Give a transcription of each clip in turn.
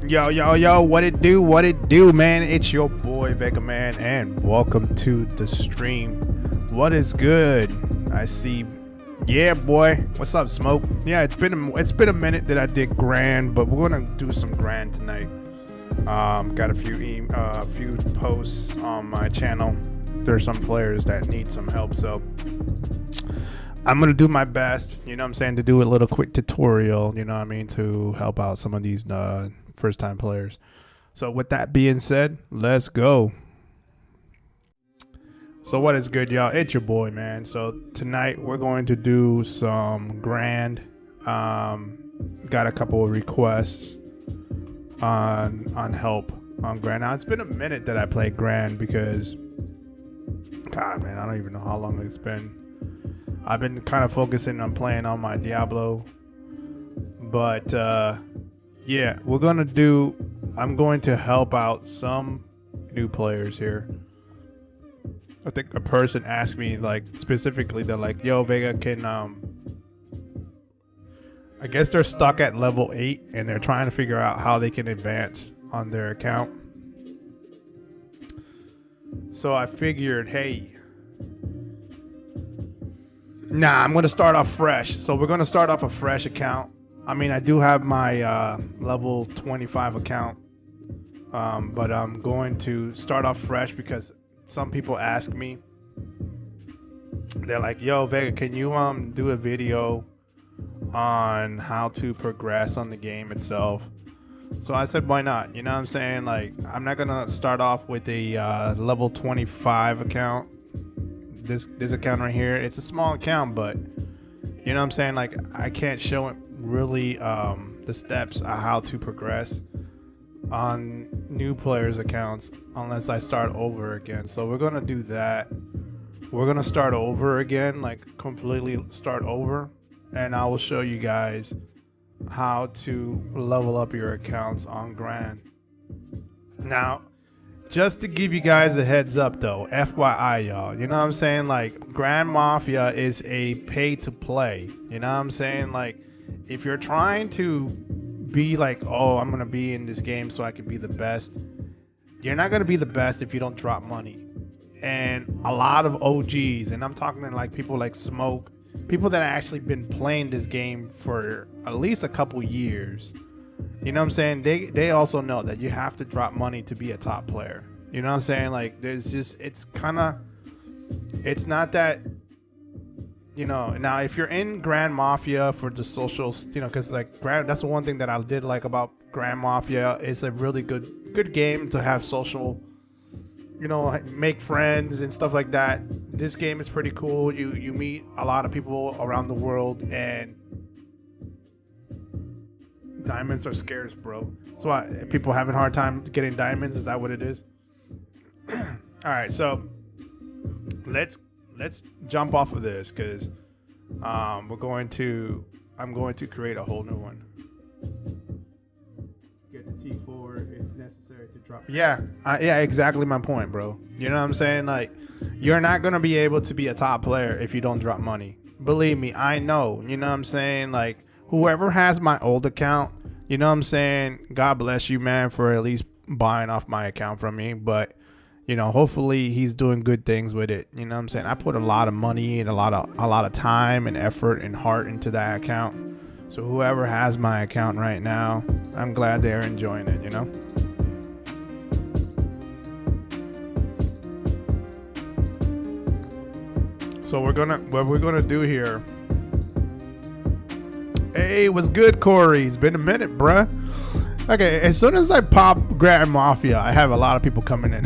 Yo, what it do, man? It's your boy VegaMan, and welcome to the stream. What is good? I see. Yeah, boy. What's up, Smoke? Yeah, it's been a minute that I did Grand, but we're gonna do some Grand tonight. Got a few posts on my channel. There's some players that need some help, so I'm gonna do my best. You know what I'm saying, to do a little quick tutorial. You know what I mean, to help out some of these first time players. So with that being said, let's go. So what is good, y'all? It's your boy, man. So tonight we're going to do some Grand. Got a couple of requests on help on Grand. Now it's been a minute that I played Grand because, God, man, I don't even know how long it's been. I've been kind of focusing on playing on my Diablo, but yeah, I'm going to help out some new players here. I think a person asked me, like, specifically, they're like, yo, Vega, can I guess they're stuck at level 8 and they're trying to figure out how they can advance on their account. So I figured, hey, I'm going to start off fresh. So we're going to start off a fresh account. I mean, I do have my level 25 account, but I'm going to start off fresh because some people ask me, they're like, yo, Vega, can you do a video on how to progress on the game itself? So I said, why not? You know what I'm saying? Like, I'm not going to start off with a level 25 account. This account right here, it's a small account, but you know what I'm saying, like, I can't show it really the steps on how to progress on new players accounts unless I start over again. So we're gonna do that. We're gonna start over again, like completely start over, and I will show you guys how to level up your accounts on Grand. Now, just to give you guys a heads up though, FYI, y'all, you know what I'm saying, like, Grand Mafia is a pay to play. You know what I'm saying? Like, if you're trying to be like, oh, I'm gonna be in this game so I can be the best, you're not gonna be the best if you don't drop money. And a lot of OGs, and I'm talking to like people like Smoke, people that have actually been playing this game for at least a couple years, you know what I'm saying, they also know that you have to drop money to be a top player. You know what I'm saying? Like, there's just, it's not that, you know. Now if you're in Grand Mafia for the socials, you know, because like Grand, that's the one thing that I did like about Grand Mafia. It's a really good game to have social, you know, make friends and stuff like that. This game is pretty cool. You meet a lot of people around the world, and diamonds are scarce, bro. So what, people having a hard time getting diamonds? Is that what it is? All right, so let's jump off of this because I'm going to create a whole new one. Get the T4. It's necessary to drop. Yeah, exactly my point, bro. You know what I'm saying? Like, you're not gonna be able to be a top player if you don't drop money. Believe me, I know. You know what I'm saying? Like, whoever has my old account, you know what I'm saying, God bless you, man, for at least buying off my account from me. But, you know, hopefully he's doing good things with it. You know what I'm saying? I put a lot of money and a lot of time and effort and heart into that account. So whoever has my account right now, I'm glad they're enjoying it, you know? So what we're gonna do here. Hey, what's good, Corey? It's been a minute, bruh. Okay, as soon as I pop Grand Mafia, I have a lot of people coming in.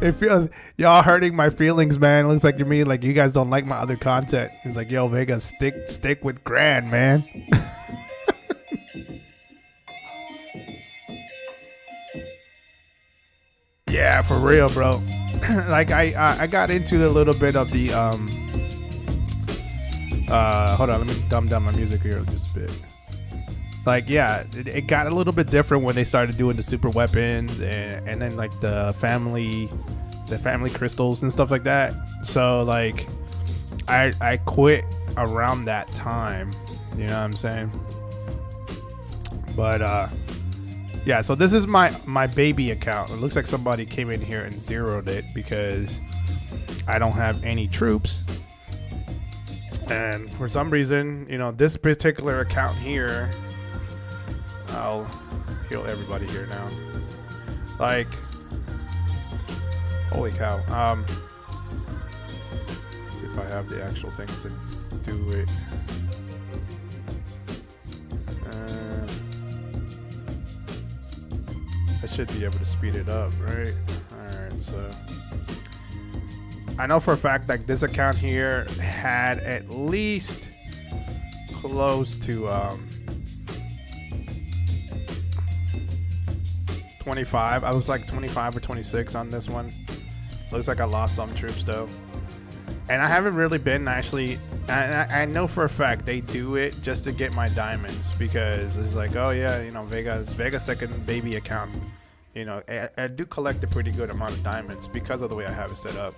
It feels, y'all hurting my feelings, man. It looks like you guys don't like my other content. It's like, yo, Vega, stick with Grand, man. Yeah, for real, bro. Like, I got into a little bit of the hold on, let me dumb down my music here just a bit. Like, yeah, it got a little bit different when they started doing the super weapons and then like the family crystals and stuff like that. So like, I quit around that time, you know what I'm saying? But yeah, so this is my baby account. It looks like somebody came in here and zeroed it because I don't have any troops. And for some reason, you know, this particular account here, I'll heal everybody here now. Like, holy cow. See if I have the actual things to do it. I should be able to speed it up, right? Alright, so I know for a fact that this account here had at least close to 25. I was like 25 or 26 on this one. Looks like I lost some troops though. And I haven't really been actually, I know for a fact they do it just to get my diamonds, because it's like, oh yeah, you know, Vega's second baby account. You know, I do collect a pretty good amount of diamonds because of the way I have it set up.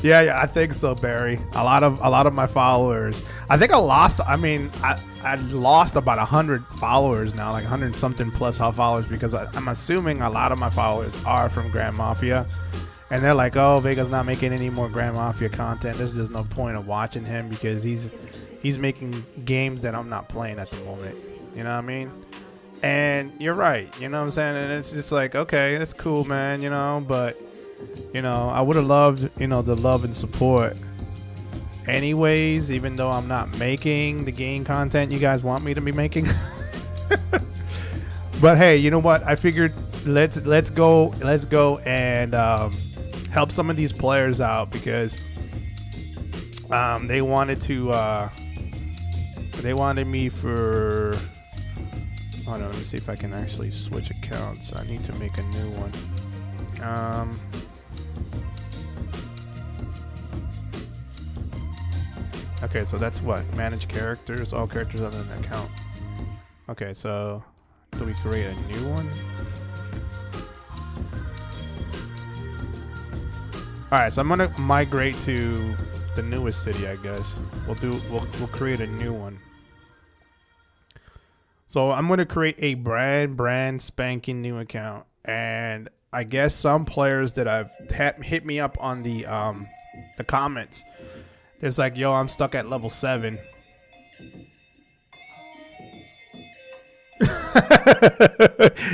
Yeah, I think so, Barry. A lot of my followers. I think I lost. I mean, I lost about 100 followers now, like 100 something plus followers, because I'm assuming a lot of my followers are from Grand Mafia, and they're like, oh, Vega's not making any more Grand Mafia content. There's just no point of watching him because he's making games that I'm not playing at the moment. You know what I mean? And you're right. You know what I'm saying? And it's just like, okay, that's cool, man. You know, but. You know, I would have loved, you know, the love and support anyways, even though I'm not making the game content you guys want me to be making. But hey, you know what? I figured let's go and help some of these players out, because they wanted me for, hold on, let me see if I can actually switch accounts. I need to make a new one. Okay, so that's what? Manage characters, all characters other than an account. Okay, so do we create a new one? Alright, so I'm gonna migrate to the newest city, I guess. We'll create a new one. So I'm gonna create a brand spanking new account, and I guess some players that have hit me up on the comments, it's like, yo, I'm stuck at level 7.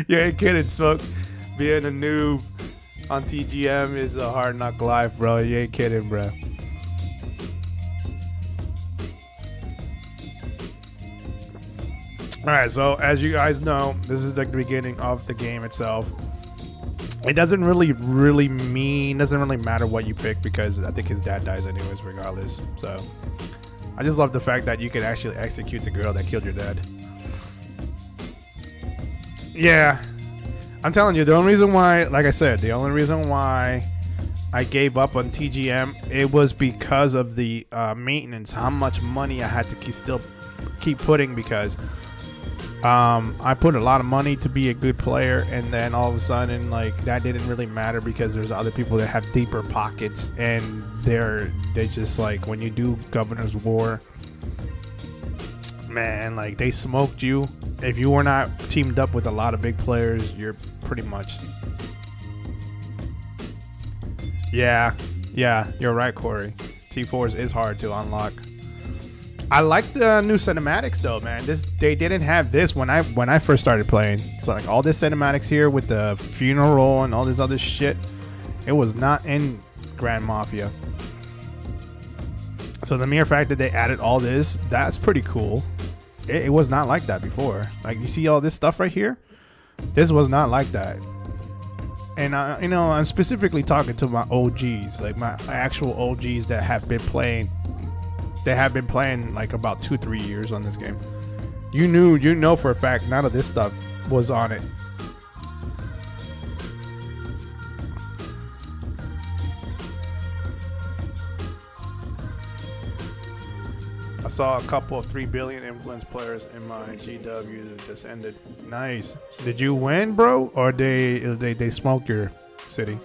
You ain't kidding, Smoke. Being a noob on TGM is a hard knock life, bro. You ain't kidding, bro. Alright, so as you guys know, this is like the beginning of the game itself. It doesn't really matter what you pick, because I think his dad dies anyways regardless. So I just love the fact that you can actually execute the girl that killed your dad. Yeah, I'm telling you, the only reason why, like I said, the only reason why I gave up on TGM, it was because of the maintenance, how much money I had to still keep putting, because I put a lot of money to be a good player, and then all of a sudden, like, that didn't really matter because there's other people that have deeper pockets, and they just, like, when you do Governor's War, man, like, they smoked you. If you were not teamed up with a lot of big players, you're pretty much, yeah, you're right, Corey. T4s is hard to unlock. I like the new cinematics though, man. They didn't have this when I first started playing. So like all this cinematics here with the funeral and all this other shit, it was not in Grand Mafia. So the mere fact that they added all this, that's pretty cool. It was not like that before. Like, you see all this stuff right here? This was not like that. And you know, I'm specifically talking to my OGs, like my actual OGs that have been playing. They have been playing like about 2-3 years on this game. You know for a fact none of this stuff was on it. I saw a couple of 3 billion influence players in my GW that just ended. Nice. Did you win, bro, or they smoke your city?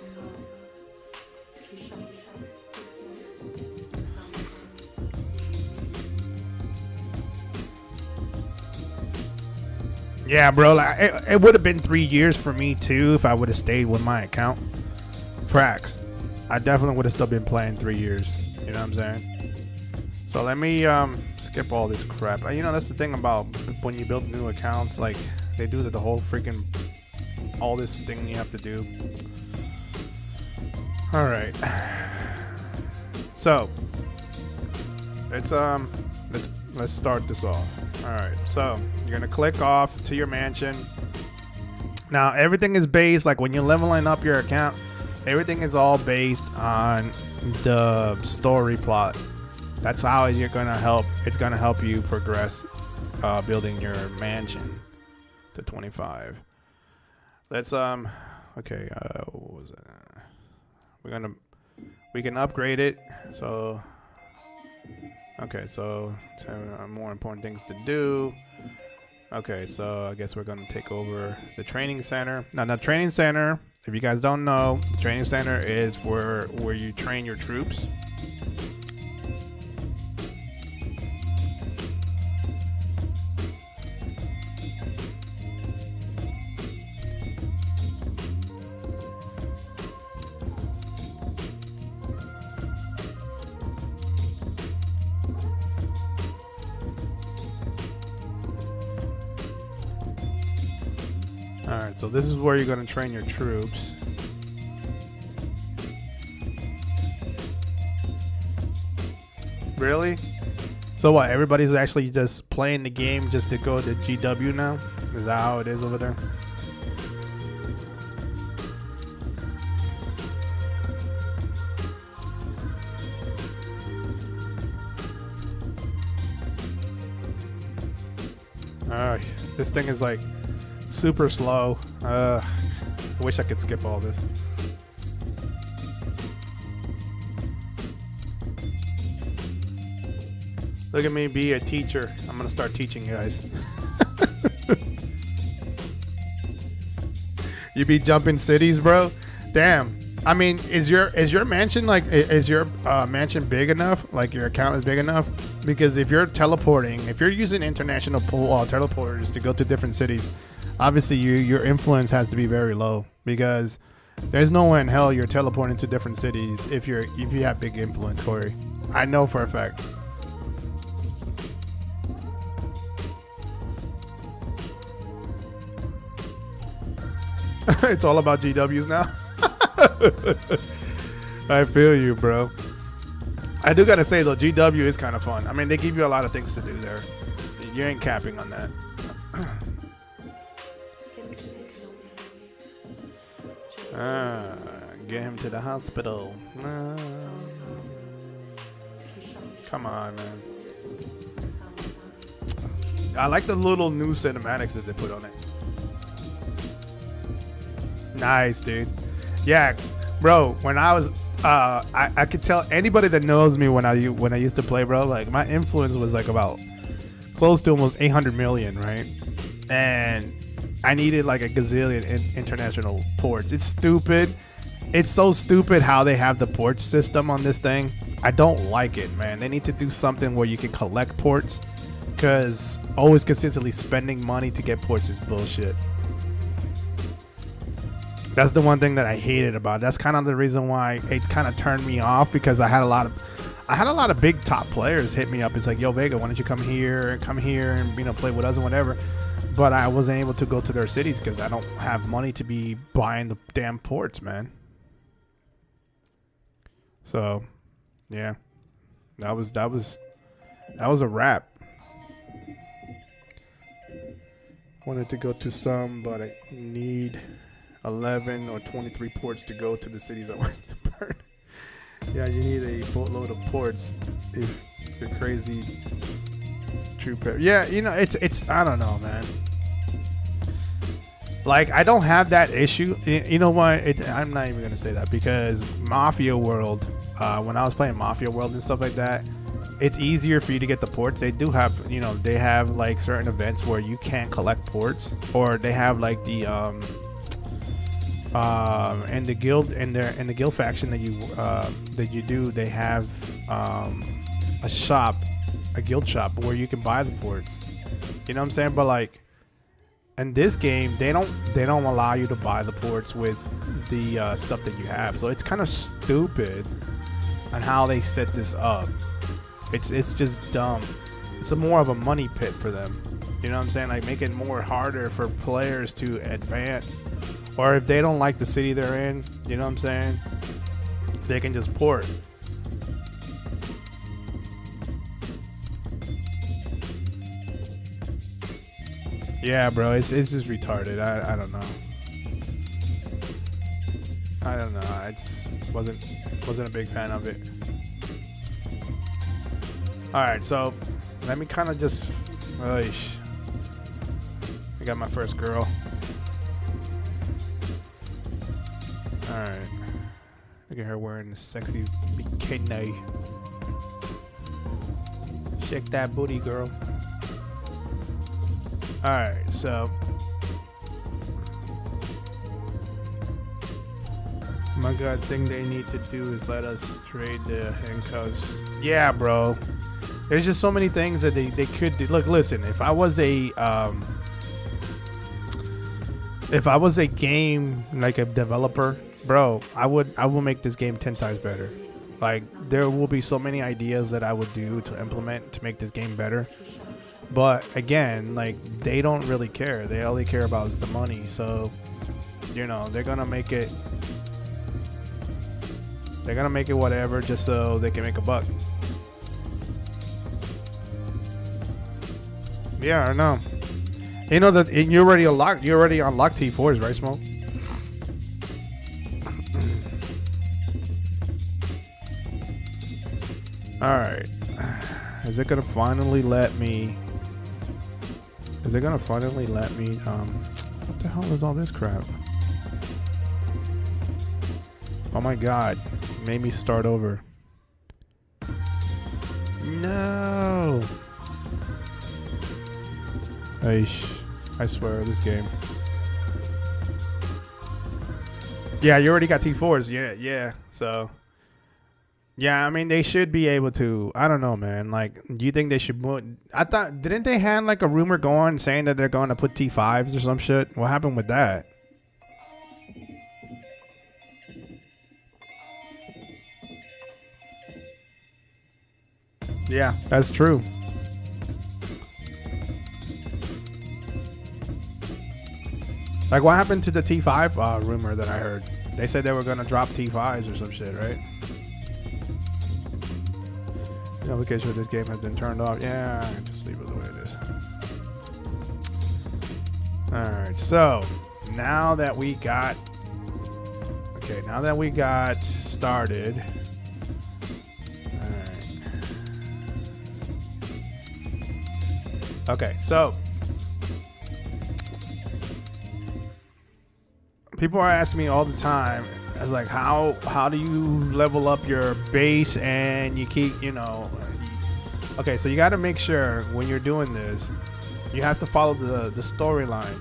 Yeah, bro. Like, it would have been 3 years for me too if I would have stayed with my account. Facts. I definitely would have still been playing 3 years. You know what I'm saying? So let me skip all this crap. You know, that's the thing about when you build new accounts. Like, they do the whole freaking all this thing you have to do. All right. So let's start this off. All right. So you're gonna click off to your mansion. Now everything is based, like when you're leveling up your account, everything is all based on the story plot. That's how you're gonna help. It's gonna help you progress building your mansion to 25. Let's okay. What was it? We can upgrade it. So okay, so more important things to do. Okay, so I guess we're gonna take over the training center. Now the training center, if you guys don't know, the training center is where you train your troops. Alright, so this is where you're going to train your troops. Really? So what, everybody's actually just playing the game just to go to GW now? Is that how it is over there? This thing is like super slow. I wish I could skip all this. Look at me be a teacher. I'm gonna start teaching you guys. You be jumping cities, bro? Damn. I mean, is your mansion like is your mansion big enough? Like your account is big enough? Because if you're teleporting, if you're using international teleporters to go to different cities, obviously your influence has to be very low, because there's no way in hell you're teleporting to different cities if you have big influence, Corey. I know for a fact. It's all about GWs now. I feel you, bro. I do gotta say though, GW is kind of fun. I mean, they give you a lot of things to do there. You ain't capping on that. Get him to the hospital. Come on, man. I like the little new cinematics that they put on it. Nice, dude. Yeah, bro. When I was, I could tell anybody that knows me when I used to play, bro. Like my influence was like about close to almost 800 million, right? And I needed like a gazillion international ports. It's stupid. It's so stupid how they have the port system on this thing. I don't like it, man. They need to do something where you can collect ports, because always consistently spending money to get ports is bullshit. That's the one thing that I hated about it. That's kind of the reason why it kind of turned me off, because I had a lot of big top players hit me up. It's like, yo, Vega, why don't you come here and play with us and whatever. But I wasn't able to go to their cities because I don't have money to be buying the damn ports, man. So, yeah, that was a wrap. Wanted to go to some, but I need 11 or 23 ports to go to the cities I want to burn. Yeah, you need a boatload of ports if you're crazy. True pair. Yeah, you know, it's I don't know, man. Like, I don't have that issue. You know what? I'm not even gonna say that, because Mafia World, when I was playing Mafia World and stuff like that, it's easier for you to get the ports. They do have, you know, they have like certain events where you can't collect ports, or they have like the and the guild and the guild faction that you do, they have a guild shop where you can buy the ports. You know what I'm saying? But like, And this game, they don't allow you to buy the ports with the stuff that you have. So it's kind of stupid on how they set this up. It's just dumb. It's more of a money pit for them. You know what I'm saying? Like, make it more harder for players to advance. Or if they don't like the city they're in, you know what I'm saying? They can just port. Yeah, bro, it's just retarded. I don't know. I don't know. I just wasn't a big fan of it. All right, so let me kind of just. I got my first girl. All right, look at her wearing the sexy bikini. Shake that booty, girl. Alright, so my god, thing they need to do is let us trade the handcuffs. Yeah, bro. There's just so many things that they could do. Look, listen, if I was a game, like a developer, bro, I will make this game 10 times better. Like, there will be so many ideas that I would do to implement to make this game better. But again, like, they don't really care. They all they care about is the money. So, you know, they're gonna make it whatever just so they can make a buck. Yeah, I know. You know that you already unlocked T4s, right, Smoke? All right. Is it gonna finally let me? What the hell is all this crap? Oh my god. It made me start over. No. I swear, this game. Yeah, you already got T4s. Yeah. So. Yeah, I mean, they should be able to. I don't know, man. Like, do you think they should put... didn't they have like a rumor going saying that they're going to put T5s or some shit? What happened with that? Yeah, that's true. Like, what happened to the T5 rumor that I heard? They said they were going to drop T5s or some shit, right? Notification of this game has been turned off. Yeah, just leave it the way it is. Alright, so now that we got started. Alright. Okay, so people are asking me all the time, as like, how do you level up your base and you keep, you know... Okay, so you got to make sure when you're doing this, you have to follow the storyline,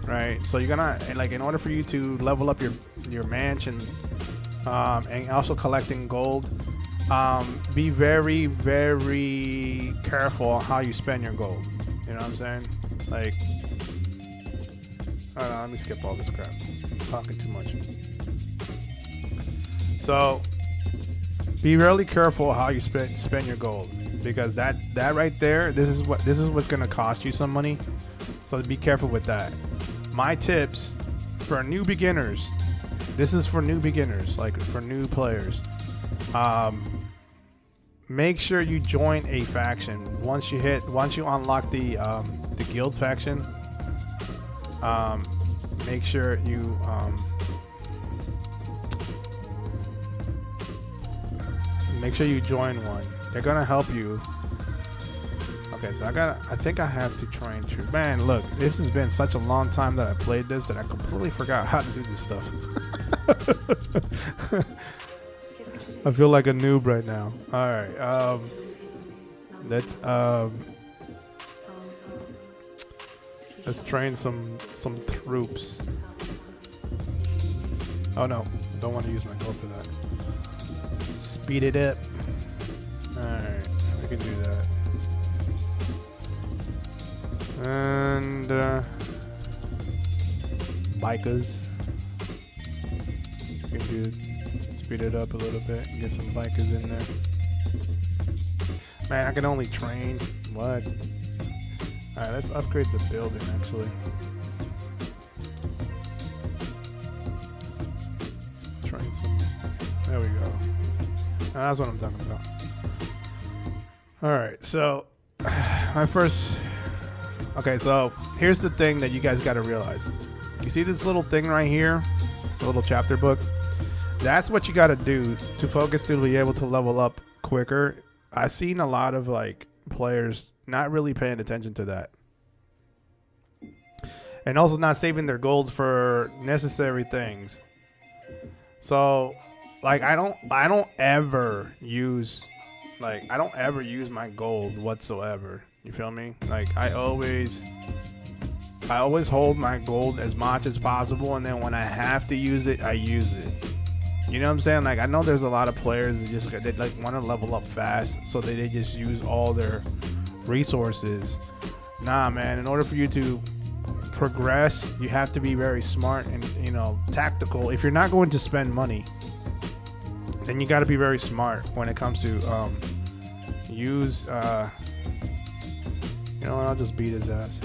right? So you're gonna, like, in order for you to level up your mansion, and also collecting gold, be very, very careful on how you spend your gold. You know what I'm saying? Like, I don't know, let me skip all this crap. I'm talking too much. So be really careful how you spend your gold, because that right there, this is what's gonna cost you some money. So be careful with that. My tips for new beginners. This is for new beginners, like for new players. Make sure you join a faction once you unlock the guild faction. Make sure you join one. They're gonna help you. Okay, so I think I have to train through. Man, look, this has been such a long time that I played this that I completely forgot how to do this stuff. I feel like a noob right now. All right, let's train some troops. Oh no, don't want to use my gold for that. Speed it up. Alright, we can do that. And bikers. You can do speed it up a little bit and get some bikers in there. Man, I can only train. What? Alright, let's upgrade the building actually. Train some. There we go. That's what I'm talking about. Alright, so my first. Okay, so here's the thing that you guys got to realize. You see this little thing right here? The little chapter book? That's what you got to do to focus to be able to level up quicker. I've seen a lot of like players not really paying attention to that. And also not saving their golds for necessary things. So like I don't ever use my gold whatsoever. You feel me? Like I always hold my gold as much as possible, and then when I have to use it, I use it. You know what I'm saying? Like I know there's a lot of players that they like want to level up fast, so they just use all their resources. Nah, man. In order for you to progress, you have to be very smart and tactical. If you're not going to spend money, then you got to be very smart when it comes to use. You know what? I'll just beat his ass.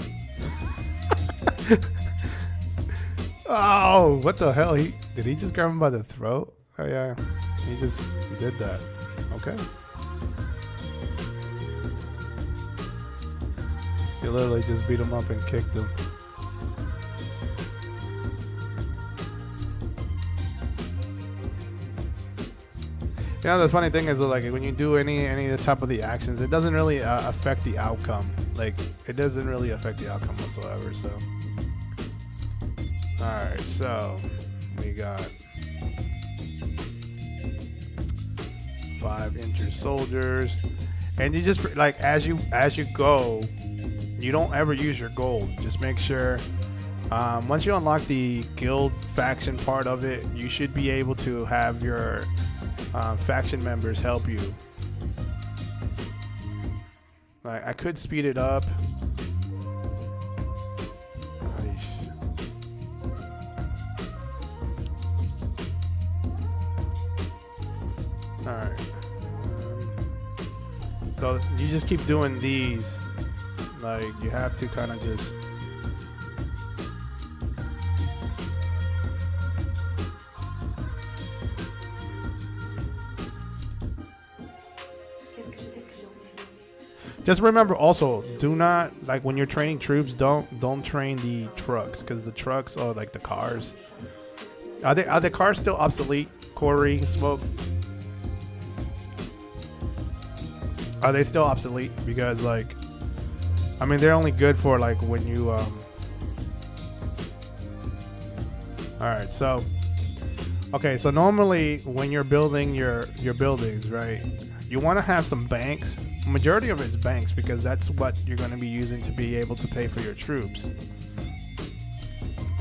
Oh, what the hell? Did he just grab him by the throat? Oh yeah, he did that. Okay. He literally just beat him up and kicked him. You know, the funny thing is, like, when you do any of the type of the actions, it doesn't really affect the outcome. Like, it doesn't really affect the outcome whatsoever. So, all right. So we got 5 injured soldiers, and you just like as you go, you don't ever use your gold. Just make sure. Once you unlock the guild faction part of it, you should be able to have your faction members help you. Like I could speed it up. All right. So you just keep doing these. Like you have to kind of just. Just remember also, do not, like when you're training troops, don't train the trucks, because the trucks are like the cars. Are the cars still obsolete, Corey, Smoke? Are they still obsolete? Because like, I mean, they're only good for like when you Alright, so okay, so normally when you're building your buildings, right, you want to have some banks. Majority of it's banks, because that's what you're going to be using to be able to pay for your troops.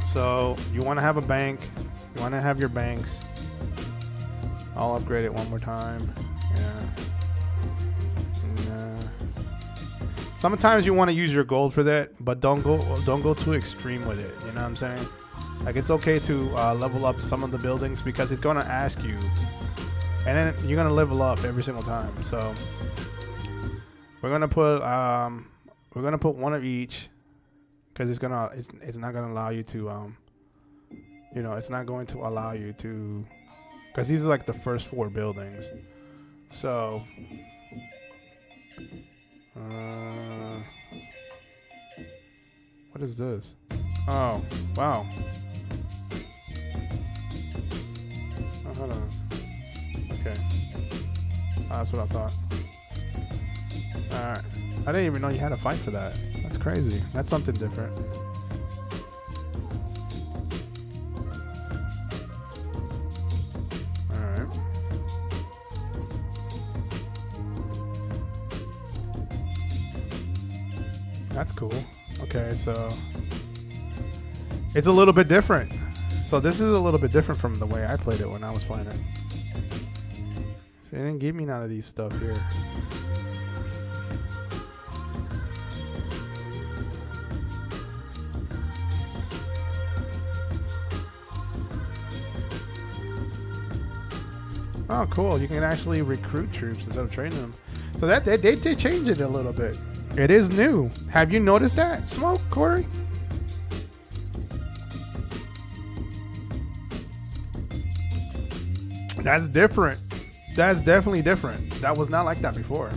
So you want to have a bank. You want to have your banks. I'll upgrade it one more time. Yeah. Sometimes you want to use your gold for that, but don't go too extreme with it. You know what I'm saying? Like it's okay to level up some of the buildings, because it's going to ask you, and then you're going to level up every single time. So we're gonna put one of each, because it's not gonna allow you to it's not going to allow you to, because these are like the first 4 buildings. So what is this? Oh wow. Oh, hold on. Okay, that's what I thought. Alright. I didn't even know you had to fight for that. That's crazy. That's something different. Alright. That's cool. Okay, so it's a little bit different. So this is a little bit different from the way I played it when I was playing it. So they didn't give me none of these stuff here. Oh, cool. You can actually recruit troops instead of training them. So that they changed it a little bit. It is new. Have you noticed that, Smoke, Corey? That's different. That's definitely different. That was not like that before.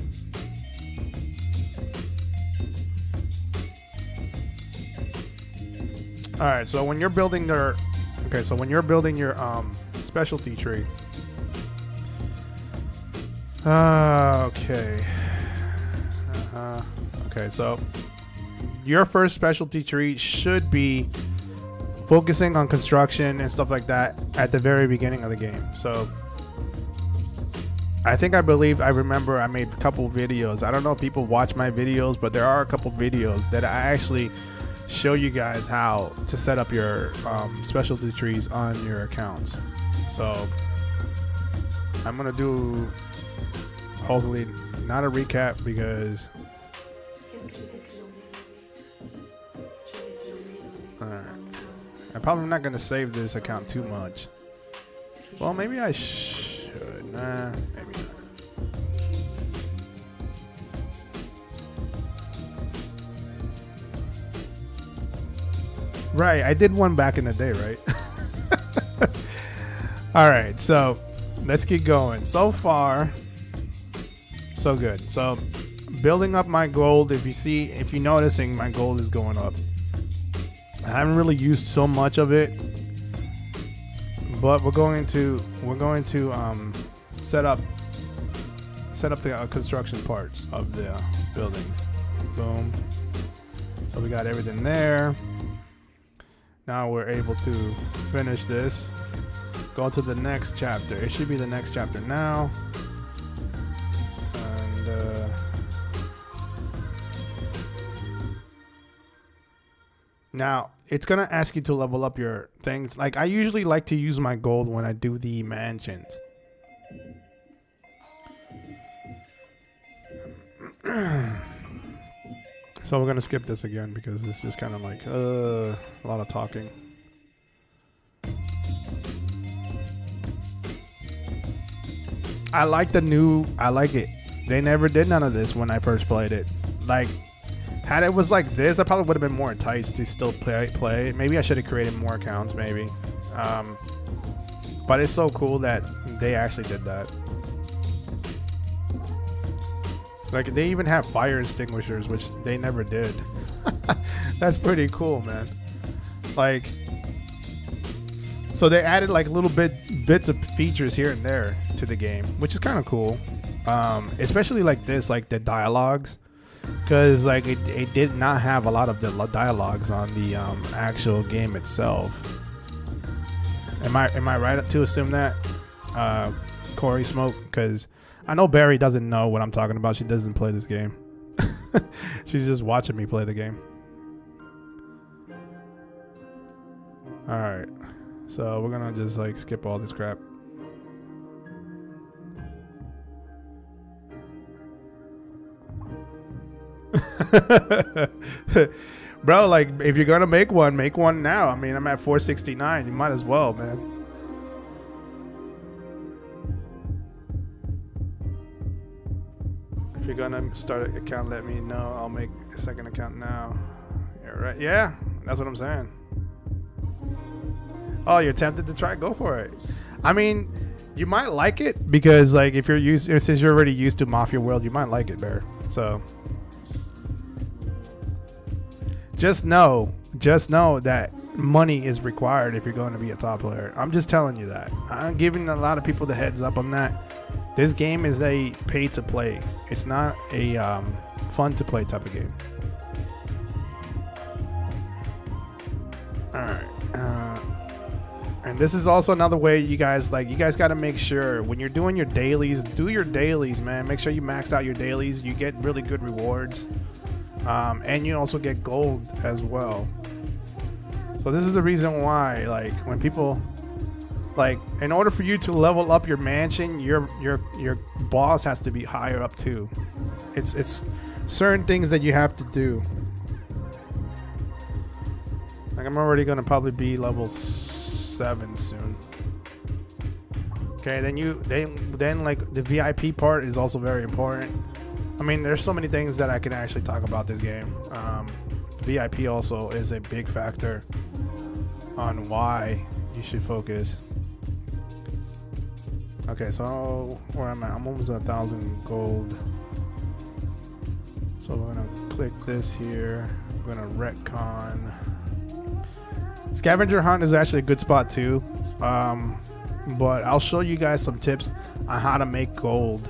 All right, so when you're building your, okay, so when you're building your specialty tree. Okay. Okay, so your first specialty tree should be focusing on construction and stuff like that at the very beginning of the game. So I remember I made a couple videos. I don't know if people watch my videos, but there are a couple videos that I actually show you guys how to set up your specialty trees on your accounts. So I'm gonna do hopefully not a recap because I'm probably not gonna save this account too much. Well, maybe I should. Nah, maybe not. Right, I did one back in the day, right? All right, so let's keep going. So far, so good. So building up my gold. If you're noticing, my gold is going up. I haven't really used so much of it, but we're going to set up the construction parts of the buildings. Boom. So we got everything there. Now we're able to finish this. Go to the next chapter. It should be the next chapter now. And now it's gonna ask you to level up your things. Like I usually like to use my gold when I do the mansions. So we're gonna skip this again because it's just kind of like a lot of talking. I like it. They never did none of this when I first played it. Like, had it was like this, I probably would have been more enticed to still play. Maybe I should have created more accounts, maybe. But it's so cool that they actually did that. Like, they even have fire extinguishers, which they never did. That's pretty cool, man. Like, so they added like little bits of features here and there to the game, which is kind of cool. Especially like this, like the dialogues, because like it did not have a lot of the dialogues on the actual game itself. Am I right to assume that, Corey Smoke? Because I know Barry doesn't know what I'm talking about. She doesn't play this game. She's just watching me play the game. All right. So we're going to just like skip all this crap. Bro, like if you're going to make one now. I mean, I'm at 469. You might as well, man. If you're gonna start an account, let me know. I'll make a second account now. Yeah, right. Yeah, that's what I'm saying. Oh, you're tempted to try? Go for it. I mean, you might like it because, like, if you're since you're already used to Mafia World, you might like it, Bear. So just know that money is required if you're going to be a top player. I'm just telling you that. I'm giving a lot of people the heads up on that. This game is a pay to play. It's not a fun to play type of game. All right. And this is also another way you guys got to make sure when you're doing your dailies, do your dailies, man. Make sure you max out your dailies. You get really good rewards. And you also get gold as well. So this is the reason why, like, when people, like, in order for you to level up your mansion, your boss has to be higher up too. It's certain things that you have to do. Like, I'm already gonna probably be level 7 soon. Okay, then like the VIP part is also very important. I mean, there's so many things that I can actually talk about this game. VIP also is a big factor on why you should focus. Okay, so where I'm at, I'm almost at 1,000 gold. So we're gonna click this here. I'm gonna retcon. Scavenger hunt is actually a good spot too. But I'll show you guys some tips on how to make gold.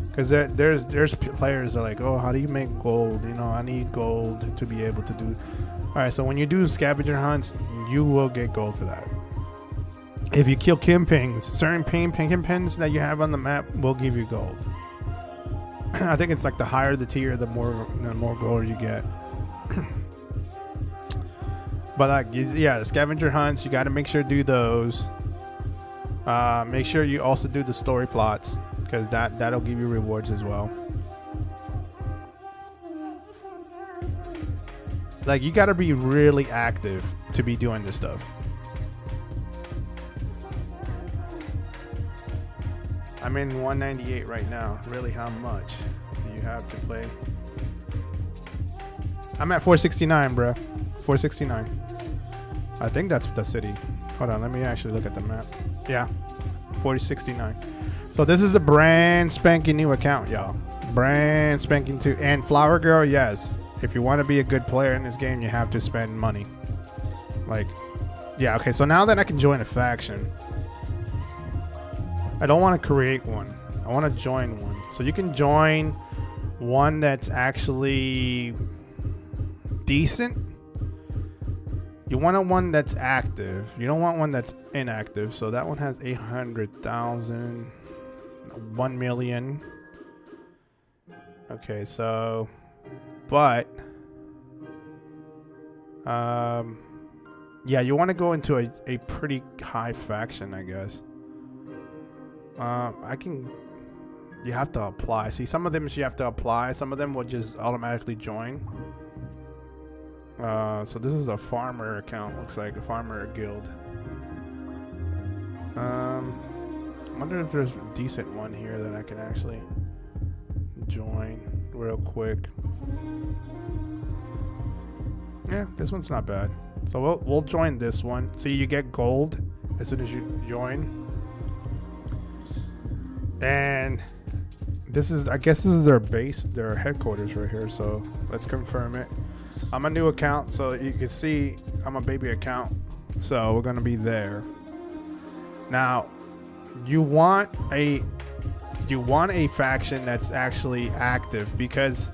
Because there's players that are like, oh, how do you make gold? You know, I need gold to be able to do. All right, so when you do scavenger hunts, you will get gold for that. If you kill Kingpins, certain Kingpins that you have on the map will give you gold. I think it's like the higher the tier, the more gold you get. But like, yeah, the scavenger hunts, you got to make sure to do those. Make sure you also do the story plots, because that'll give you rewards as well. Like, you got to be really active to be doing this stuff. I'm in 198 right now. Really, how much do you have to play? I'm at 469, bro. 469. I think that's the city. Hold on, let me actually look at the map. Yeah, 469. So this is a brand spanking new account, y'all. Brand spanking new. And Flower Girl, yes. If you want to be a good player in this game, you have to spend money. Like, yeah, okay. So now that I can join a faction, I don't want to create one. I want to join one. So you can join one that's actually decent. You want one that's active. You don't want one that's inactive. So that one has 800,000, 1 million. Okay, so, but, yeah, you want to go into a pretty high faction, I guess. You have to apply. See, some of them you have to apply. Some of them will just automatically join. So this is a farmer account. Looks like a farmer guild. I wonder if there's a decent one here that I can actually join real quick. Yeah, this one's not bad. So we'll join this one. See, you get gold as soon as you join. And this is, I guess this is their base, their headquarters right here. So let's confirm it. I'm a new account, so you can see I'm a baby account. So we're gonna be there. Now, you want a faction that's actually active, because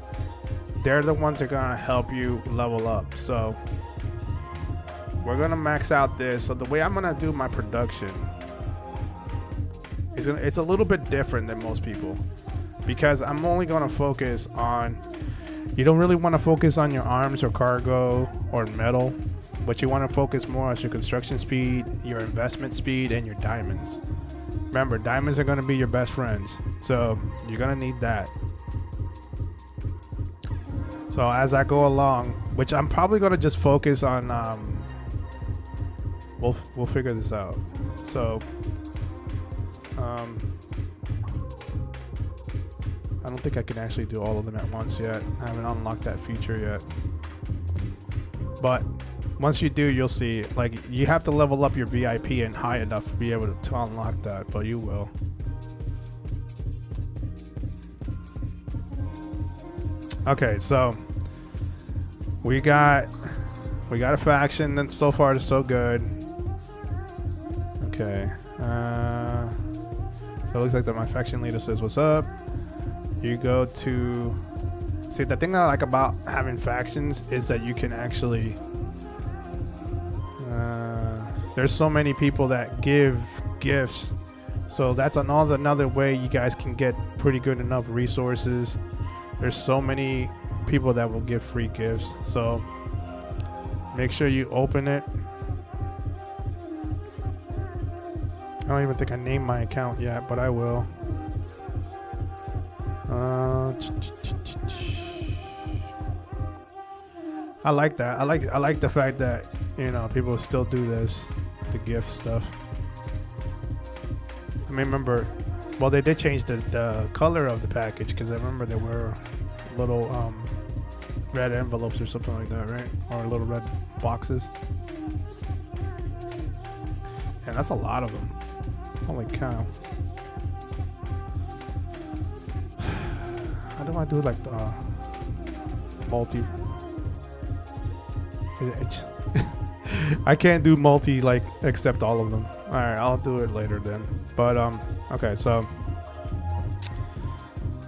they're the ones that are gonna help you level up. So we're gonna max out this. So the way I'm gonna do my production, it's a little bit different than most people, because I'm only going to focus on, you don't really want to focus on your arms or cargo or metal, but you want to focus more on your construction speed, your investment speed, and your diamonds. Remember, diamonds are going to be your best friends, so you're going to need that. So as I go along, which I'm probably going to just focus on, we'll figure this out. So I don't think I can actually do all of them at once yet. I haven't unlocked that feature yet. But once you do, you'll see. Like, you have to level up your VIP and high enough to be able to unlock that, but you will. Okay, so we got a faction. Then so far, so good. Okay. So it looks like that my faction leader says, "What's up?" You go to, see, the thing that I like about having factions is that you can actually, there's so many people that give gifts, so that's another way you guys can get pretty good enough resources. There's so many people that will give free gifts, so make sure you open it. I don't even think I named my account yet, but I will. I like that. I like the fact that, you know, people still do this, the gift stuff. remember, well, they did change the color of the package, because I remember there were little red envelopes or something like that, right? Or little red boxes. And that's a lot of them. Holy cow. How do I do like the multi? I can't do multi like accept all of them. All right, I'll do it later then. But okay, so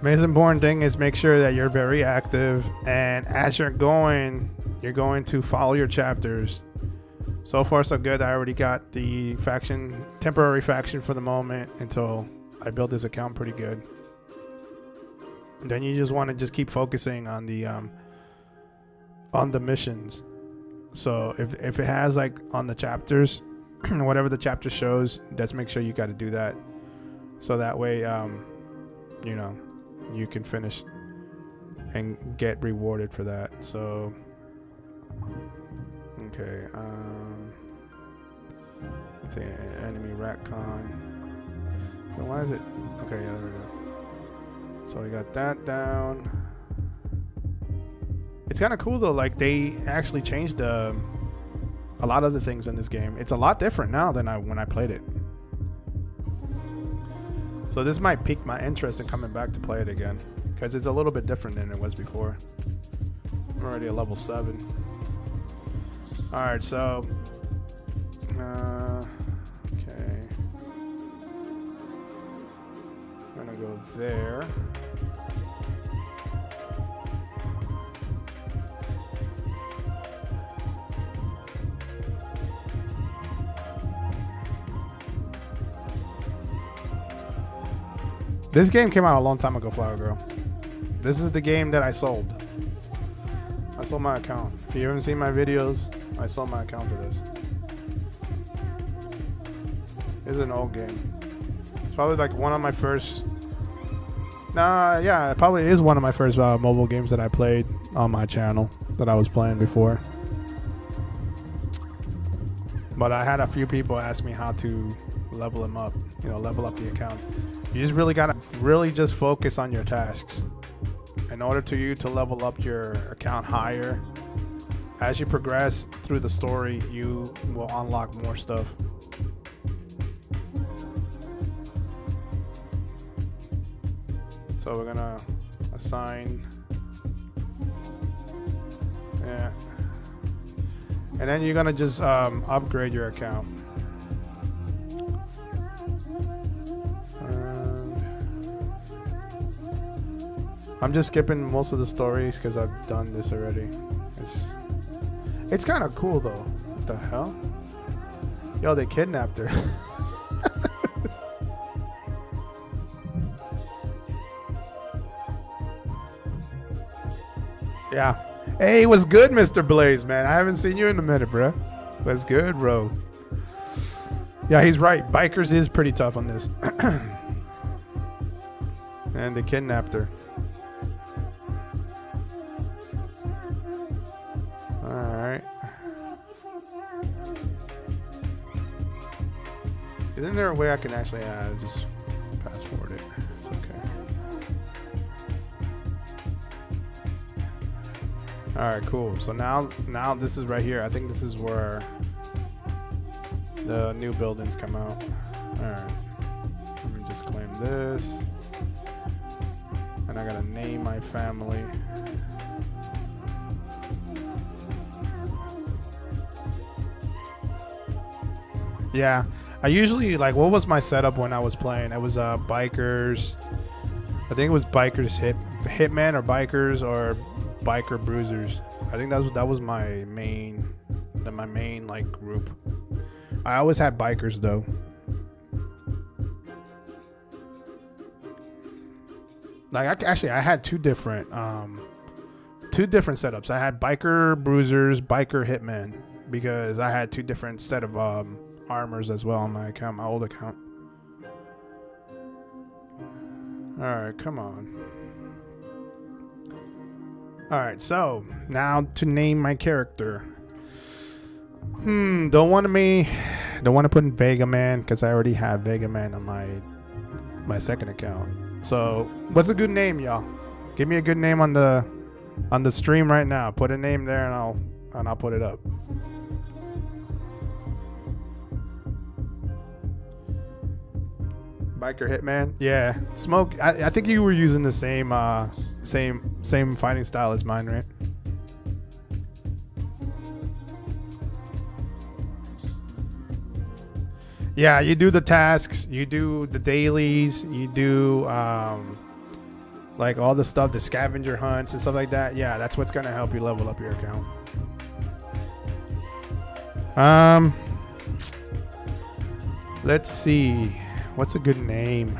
most important thing is make sure that you're very active, and as you're going to follow your chapters. So far so good. I already got the faction, temporary faction for the moment until I build this account pretty good. And then you just want to just keep focusing on the missions. So if it has like on the chapters, whatever the chapter shows, just make sure you got to do that. So that way, you know, you can finish and get rewarded for that. So, okay. Let's see, enemy Ratcon. So why is it? Okay, yeah, there we go. So we got that down. It's kind of cool though, like they actually changed a lot of the things in this game. It's a lot different now than when I played it. So this might pique my interest in coming back to play it again, because it's a little bit different than it was before. I'm already at level 7. Alright, so okay. I'm gonna go there. This game came out a long time ago, Flower Girl. This is the game that I sold. I sold my account. If you haven't seen my videos, I sold my account for this. This is an old game. It's probably like one of my first... yeah, it probably is one of my first mobile games that I played on my channel that I was playing before. But I had a few people ask me how to level them up, you know, level up the accounts. You just really gotta just focus on your tasks. In order to you to level up your account higher, as you progress through the story, you will unlock more stuff. So we're gonna assign, yeah, and then you're gonna just upgrade your account. I'm just skipping most of the stories because I've done this already. It's kind of cool though. What the hell? Yo, they kidnapped her. Yeah. Hey, what's good, Mr. Blaze, man? I haven't seen you in a minute, bro. What's good, bro? Yeah, he's right. Bikers is pretty tough on this. And they kidnapped her. Alright. Isn't there a way I can actually just fast forward it? It's okay. Alright, cool. So now this is right here. I think this is where the new buildings come out. Alright. Let me just claim this. And I gotta name my family. Yeah, I usually, like, what was my setup when I was playing? It was bikers. I think it was bikers hitman or bikers or biker bruisers. I think that was my main like group. I always had bikers though. Like I had two different setups. I had biker bruisers, biker hitman, because I had two different set of armors as well on my account, my old account. Alright, come on. Alright, so now to name my character. Don't want to put in Vegaman because I already have Vegaman on my my second account. So what's a good name, y'all? Give me a good name on the stream right now. Put a name there and I'll put it up. Biker Hitman. Yeah. Smoke. I think you were using the same fighting style as mine, right? Yeah, you do the tasks, you do the dailies, you do like all the stuff, the scavenger hunts and stuff like that. Yeah, that's what's gonna help you level up your account. Let's see. What's a good name?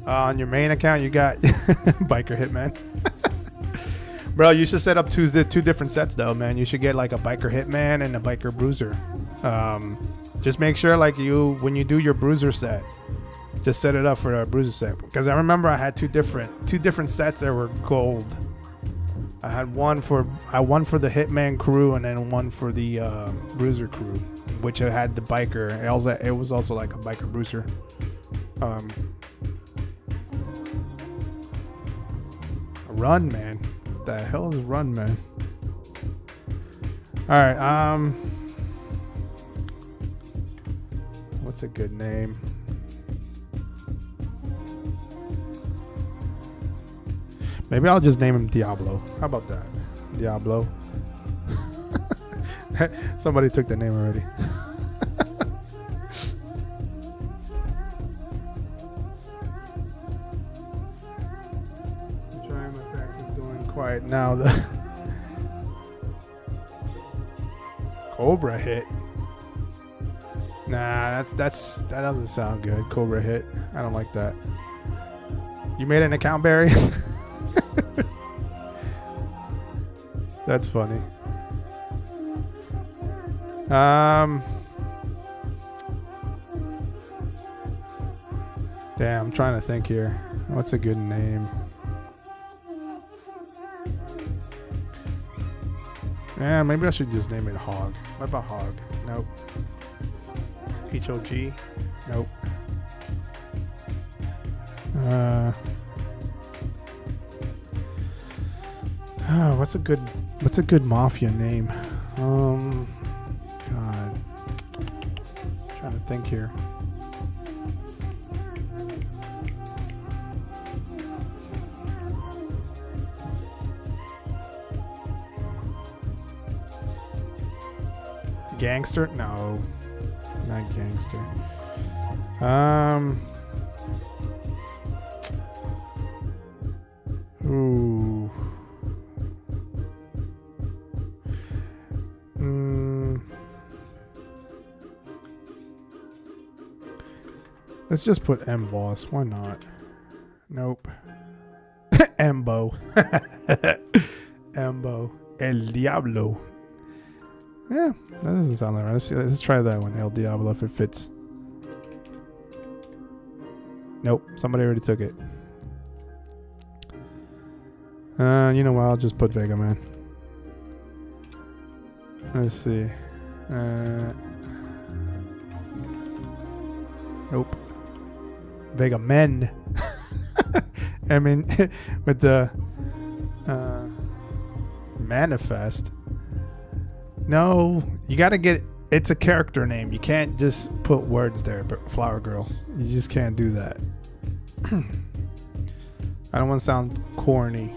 On your main account, you got Biker Hitman. Bro, you should set up two different sets though, man. You should get like a Biker Hitman and a Biker Bruiser. Just make sure like when you do your Bruiser set, just set it up for a Bruiser set. Because I remember I had two different sets that were gold. I had one for the Hitman crew and then one for the Bruiser crew, which had the Biker. It was also like a Biker Bruiser. Run, man. What the hell is Run, man? All right. What's a good name? Maybe I'll just name him Diablo. How about that? Diablo. Somebody took the name already. I'm trying my best. It's going quiet now. The Cobra Hit. Nah, that doesn't sound good. Cobra Hit. I don't like that. You made an account, Barry? That's funny. Damn, I'm trying to think here. What's a good name? Yeah, maybe I should just name it Hog. What about Hog? Nope. HOG? Nope. What's a good Mafia name? God. Trying to think here. Gangster? No. Not gangster. Ooh. Let's just put M-Boss. Why not? Nope. Embo. Embo. El Diablo. Yeah, that doesn't sound like right. Let's try that one. El Diablo, if it fits. Nope. Somebody already took it. You know what? I'll just put Vega Man. Let's see. Nope. Vega Men. I mean, with the Manifest. No, you gotta get. It's a character name. You can't just put words there. But Flower Girl, you just can't do that. I don't want to sound corny.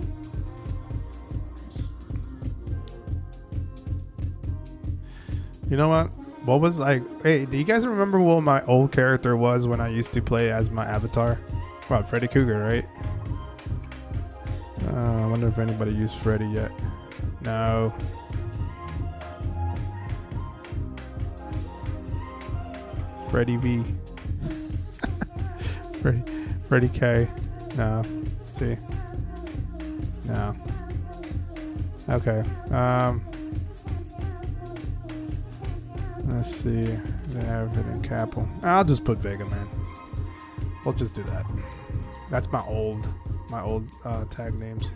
You know what? What was like? Hey, do you guys remember what my old character was when I used to play as my avatar? Well, Freddy Cougar, right? I wonder if anybody used Freddy yet. No. Freddy V. Freddy K. No. Let's see. No. Okay. Let's see. They have it in Capel. I'll just put Vega Man. We'll just do that. That's my old tag names.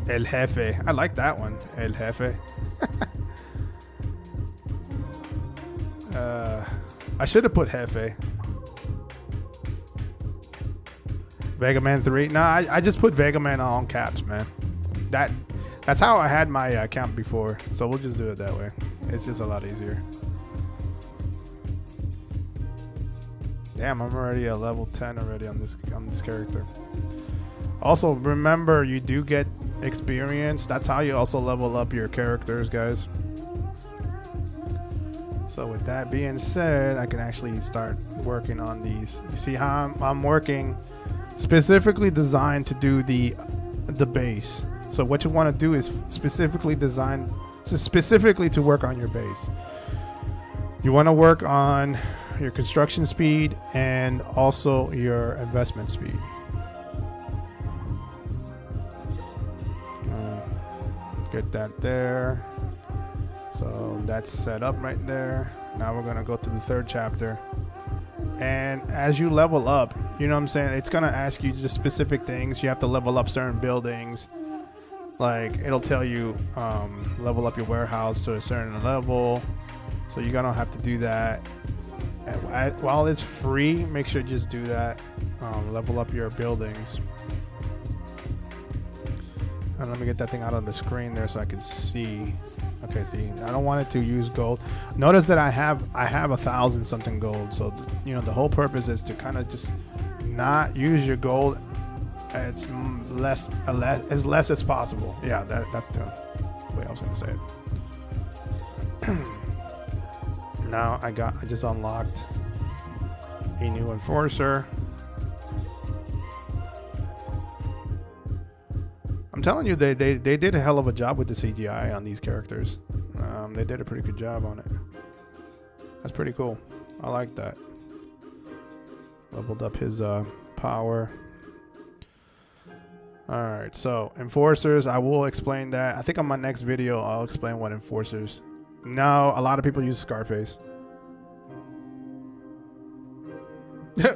El Jefe. I like that one. El Jefe. I should have put Jefe. Vegaman 3. No, I just put Vegaman on caps, man. That's how I had my account before. So we'll just do it that way. It's just a lot easier. Damn, I'm already at level 10 already on this character. Also, remember, you do get experience. That's how you also level up your characters, guys. So with that being said, I can actually start working on these. You see how I'm working specifically designed to do the base. So what you want to do is specifically design specifically to work on your base. You want to work on your construction speed and also your investment speed. Get that there. So that's set up right there. Now we're going to go to the third chapter. And as you level up, you know what I'm saying? It's going to ask you just specific things. You have to level up certain buildings. Like it'll tell you level up your warehouse to a certain level. So you're going to have to do that. And while it's free, make sure you just do that. Level up your buildings. And let me get that thing out on the screen there so I can see. Okay, see, I don't want it to use gold. Notice that I have 1,000 something gold. So you know the whole purpose is to kind of just not use your gold as less as possible. Yeah, that's the way I was gonna say it. Now I just unlocked a new enforcer. I'm telling you, they did a hell of a job with the CGI on these characters. They did a pretty good job on it. That's pretty cool. I like that. Leveled up his power. Alright, so enforcers, I will explain that. I think on my next video, I'll explain what enforcers. No, a lot of people use Scarface.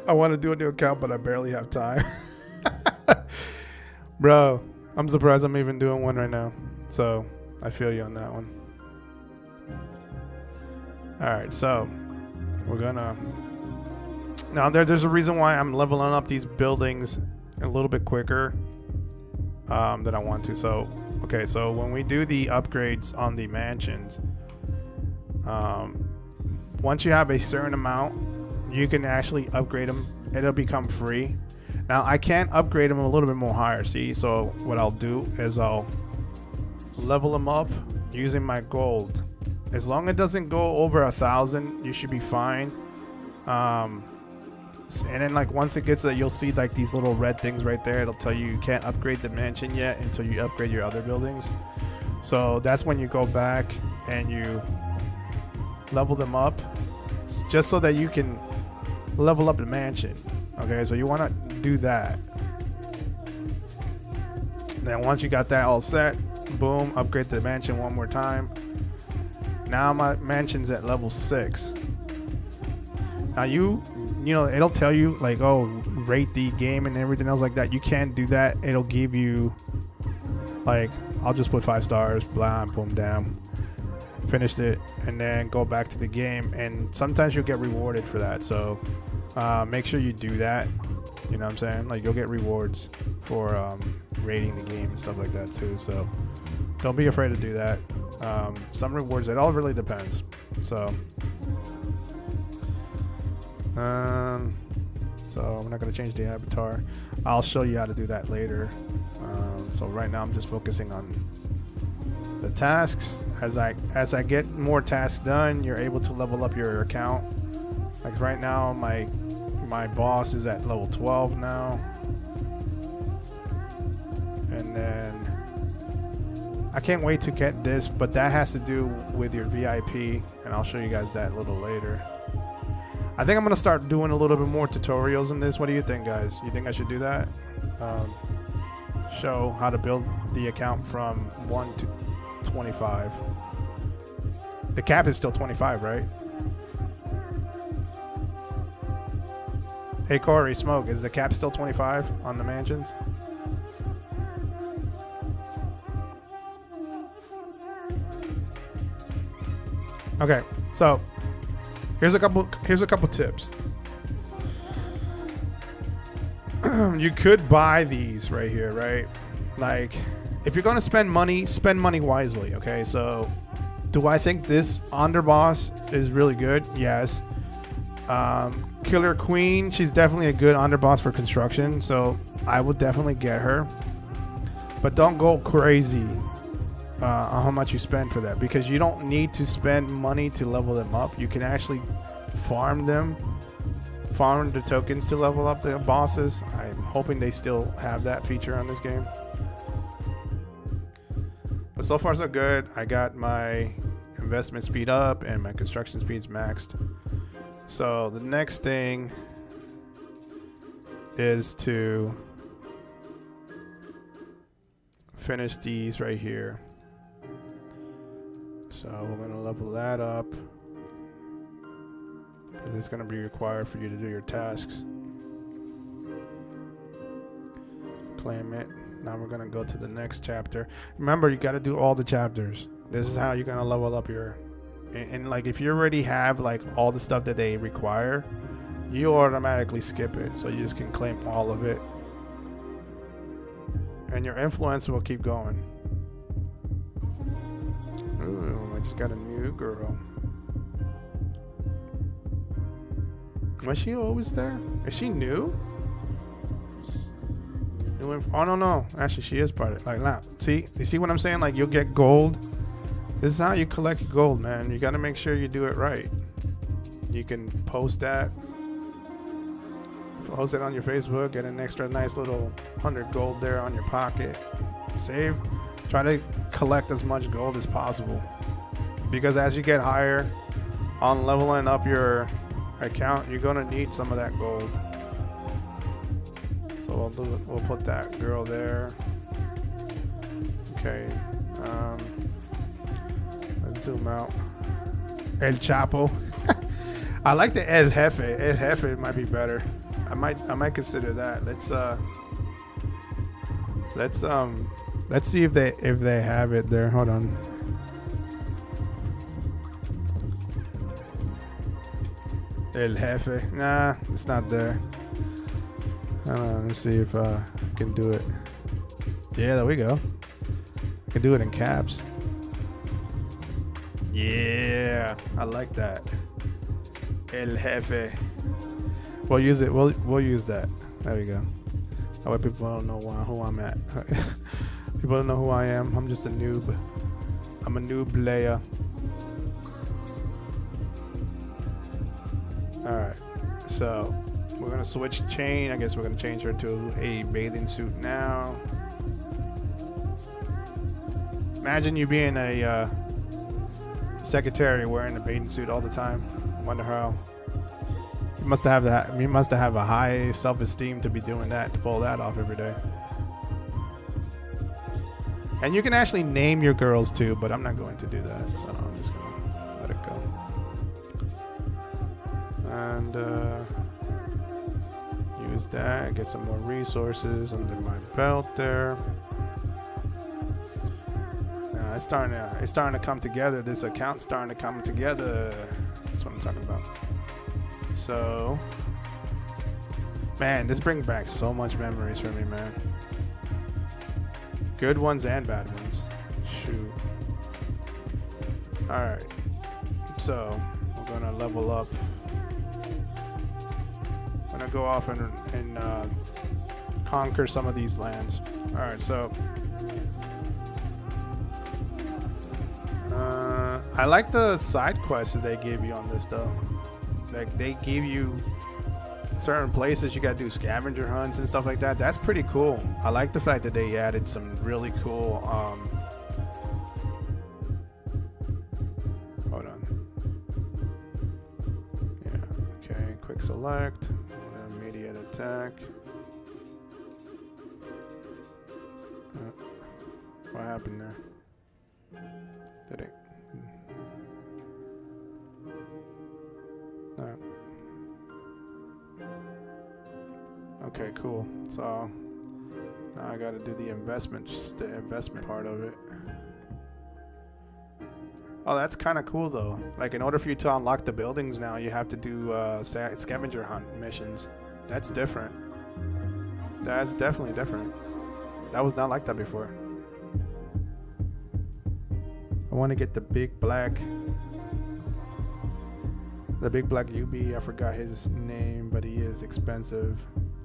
I want to do a new account, but I barely have time. Bro, I'm surprised I'm even doing one right now. So, I feel you on that one. Alright, so we're gonna... Now, there's a reason why I'm leveling up these buildings a little bit quicker than I want to. So, okay, so when we do the upgrades on the mansions, once you have a certain amount, you can actually upgrade them. It'll become free. Now, I can upgrade them a little bit more higher, see? So what I'll do is I'll level them up using my gold. As long as it doesn't go over 1,000, you should be fine. And then like once it gets that, you'll see like these little red things right there. It'll tell you can't upgrade the mansion yet until you upgrade your other buildings. So that's when you go back and you level them up, just so that you can level up the mansion. Okay, so you want to do that. Then once you got that all set, boom, upgrade the mansion one more time. Now my mansion's at level 6. Now you know, it'll tell you like, oh, rate the game and everything else like that. You can't do that. It'll give you like, I'll just put 5 stars, blah, boom, down. Finished it, and then go back to the game, and sometimes you'll get rewarded for that. So make sure you do that. You know what I'm saying? Like you'll get rewards for rating the game and stuff like that too. So don't be afraid to do that. Some rewards, it all really depends. So so I'm not going to change the avatar. I'll show you how to do that later. So right now I'm just focusing on the tasks. As I get more tasks done, you're able to level up your account. Like right now, my boss is at level 12 now. And then I can't wait to get this, but that has to do with your VIP, and I'll show you guys that a little later. I think I'm gonna start doing a little bit more tutorials in this. What do you think, guys? You think I should do that? Show how to build the account from 1 to 25. The cap is still 25, right? Hey Corey, Smoke, is the cap still 25 on the mansions? Okay, so here's a couple tips. You could buy these right here, right? Like, if you're gonna spend money wisely. Okay, so do I think this underboss is really good? Yes. Killer Queen, she's definitely a good underboss for construction, so I would definitely get her. But don't go crazy on how much you spend for that, because you don't need to spend money to level them up. You can actually farm the tokens to level up the bosses. I'm hoping they still have that feature on this game. But so far so good. I got my investment speed up and my construction speeds maxed. So the next thing is to finish these right here. So we're going to level that up, because it's going to be required for you to do your tasks. Claim it. Now we're going to go to the next chapter. Remember, you got to do all the chapters. This is how you're going to level up your... And like, if you already have like all the stuff that they require, you automatically skip it. So you just can claim all of it. And your influence will keep going. Ooh, I just got a new girl. Was she always there? Is she new? Oh, no. Actually, she is part of it. Like, nah. See? You see what I'm saying? Like, you'll get gold. This is how you collect gold, man. You got to make sure you do it right. You can post that. Post it on your Facebook. Get an extra nice little 100 gold there on your pocket. Save. Try to collect as much gold as possible, because as you get higher on leveling up your account, you're gonna need some of that gold. So we'll put that girl there. Okay. Let's zoom out. El Chapo. I like the El Jefe. El Jefe might be better. I might consider that. Let's see if they have it there. Hold on. El Jefe. Nah, it's not there. Let's see if I can do it. Yeah, there we go. I can do it in caps. Yeah, I like that. El Jefe. We'll use it. We'll use that. There we go. That way people don't know who I'm at. People don't know who I am. I'm just a noob. I'm a noob player. Alright. So, we're going to switch chain. I guess we're going to change her to a bathing suit now. Imagine you being a secretary wearing a bathing suit all the time. I wonder how. You must have a high self-esteem to be doing that, to pull that off every day. And you can actually name your girls too, but I'm not going to do that, so I'm just going to let it go. And use that, get some more resources under my belt there. It's starting to come together. This account's starting to come together. That's what I'm talking about. So, man, this brings back so much memories for me, man. Good ones and bad ones. Shoot. Alright. So, we're going to level up. I'm going to go off and conquer some of these lands. Alright, so... I like the side quests that they gave you on this, though. Like, they give you certain places you gotta do scavenger hunts and stuff like that. That's pretty cool. I like the fact that they added some really cool hold on. Yeah, okay, quick select, immediate attack. What happened there? Did it? No. Okay, cool. So now I got to do the investment part of it. Oh, that's kind of cool though. Like in order for you to unlock the buildings now, you have to do scavenger hunt missions. That's different. That's definitely different. That was not like that before. I want to get the big black UB. I forgot his name, but he is expensive.